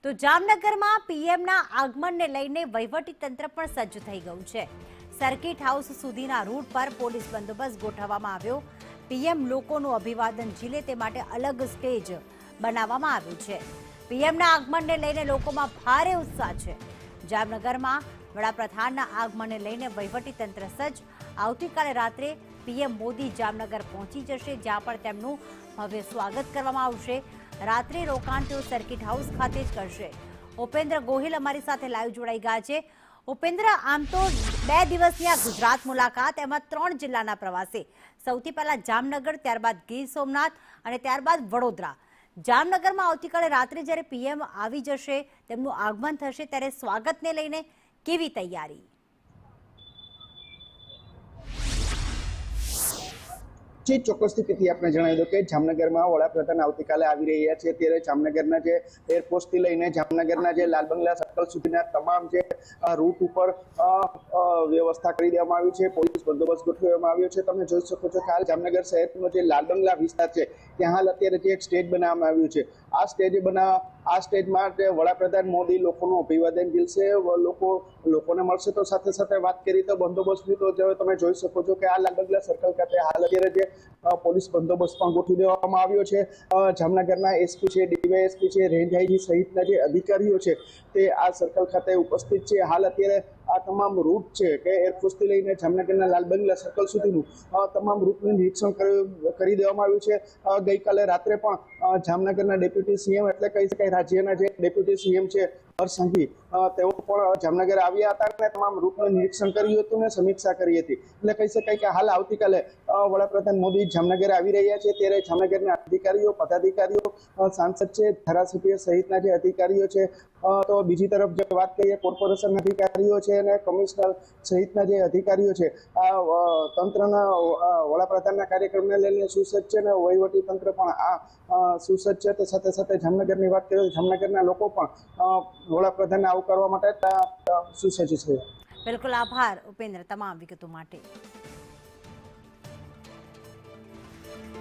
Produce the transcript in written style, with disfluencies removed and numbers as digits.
તો જામનગરમાં પીએમના આગમનને લઈને વહીવટી તંત્ર પણ સજ્જ થઈ ગયું છે। સર્કિટ હાઉસ સુધીના રૂટ પર પોલીસ બંદોબસ્ત ગોઠવવામાં આવ્યો। પીએમ લોકોનું અભિવાદન ઝીલે તે માટે અલગ સ્ટેજ બનાવવામાં આવ્યું છે। પીએમના આગમનને લઈને લોકોમાં ભારે ઉત્સાહ છે। જામનગરમાં વડાપ્રધાનના આગમનને લઈને વહીવટી તંત્ર સજ્જ। આવતીકાલે રાત્રે પીએમ મોદી જામનગર પહોંચી જશે, જ્યાં પણ તેમનું ભવ્ય સ્વાગત કરવામાં આવશે। રાત્રે રોકાણ તેઓ સર્કિટ હાઉસ ખાતે જ કરશે। ઉપેન્દ્ર ગોહિલ અમારી સાથે લાઈવ જોડાઈ ગયા છે। ઉપેન્દ્ર, આમ તો 2 દિવસની આ ગુજરાત મુલાકાત, એમાં 3 જિલ્લાના પ્રવાસે, સૌથી પહેલા જામનગર, ત્યારબાદ ગીર સોમનાથ અને ત્યારબાદ વડોદરા। જામનગરમાં આવતીકાલે રાત્રે જ્યારે પીએમ આવી જશે, તેમનું આગમન થશે, ત્યારે સ્વાગતને લઈને કેવી તૈયારી? જે ચોક્કસથી તેથી આપણે જણાવી દો કે જામનગરમાં વડાપ્રધાન આવતીકાલે આવી રહ્યા છે, ત્યારે જામનગરના જે એરપોર્ટથી લઈને જામનગરના જે લાલ બંગલા સર્કલ સુધીના તમામ જે રૂટ ઉપર વ્યવસ્થા કરી દેવામાં આવી છે। પોલીસ બંદોબસ્ત ગોઠવવામાં આવ્યો છે। તમે જોઈ શકો છો કે હાલ જામનગર શહેરનો જે લાલ બંગલા વિસ્તાર છે, ત્યાં હાલ અત્યારે જે એક સ્ટેજ બનાવવામાં આવ્યું છે। આ સ્ટેજમાં વડાપ્રધાન મોદી લોકોનું અભિવાદન ઝીલશે, લોકોને મળશે। તો સાથે સાથે વાત કરીએ તો બંદોબસ્તની, તો તમે જોઈ શકો છો કે આ લાલ બંગલા સર્કલ ખાતે હાલ અત્યારે જે પોલીસ બંદોબસ્ત પણ ગોઠવી દેવામાં આવ્યો છે। જામનગરના એસપી છે, ડીવાયએસપી છે, રેન્જ આઈજી સહિતના જે અધિકારીઓ છે, તે આ સર્કલ ખાતે ઉપસ્થિત છે। હાલ અત્યારે આ તમામ રૂટ છે કે એરપોર્ટથી લઈને જામનગરના લાલ બંગલા સર્કલ સુધીનું તમામ રૂટનું નિરીક્ષણ કરી દેવામાં આવ્યું છે। ગઈકાલે રાત્રે પણ જામનગરના ડેપ્યુટી સીએમ, એટલે કહી શકાય રાજ્યના જે ડેપ્યુટી સીએમ છે હર્ષ સંઘવી, તેઓ પણ જામનગર આવ્યા હતા અને તમામ રૂટનું નિરીક્ષણ કર્યું હતું અને સમીક્ષા કરી હતી। એટલે કહી શકાય કે હાલ આવતીકાલે વડાપ્રધાન મોદી જામનગર આવી રહ્યા છે, ત્યારે જામનગરના અધિકારીઓ, પદાધિકારીઓ, સાંસદ છે, ધારાસભ્ય સહિતના જે અધિકારીઓ છે, તો બીજી તરફ જે વાત કરીએ કોર્પોરેશનના અધિકારીઓ છે અને કમિશનર સહિતના જે અધિકારીઓ છે, આ તંત્રના વડાપ્રધાનના કાર્યક્રમને લઈને સુસજ્જ છે અને વહીવટી તંત્ર પણ આ સુસજ્જ છે। તો સાથે સાથે જામનગરની વાત કરીએ તો જામનગરના લોકો પણ વડાપ્રધાનને આવકારવા માટે સુસજ્જ છે। બિલકુલ, આભાર ઉપેન્દ્ર તમામ વિગતો માટે।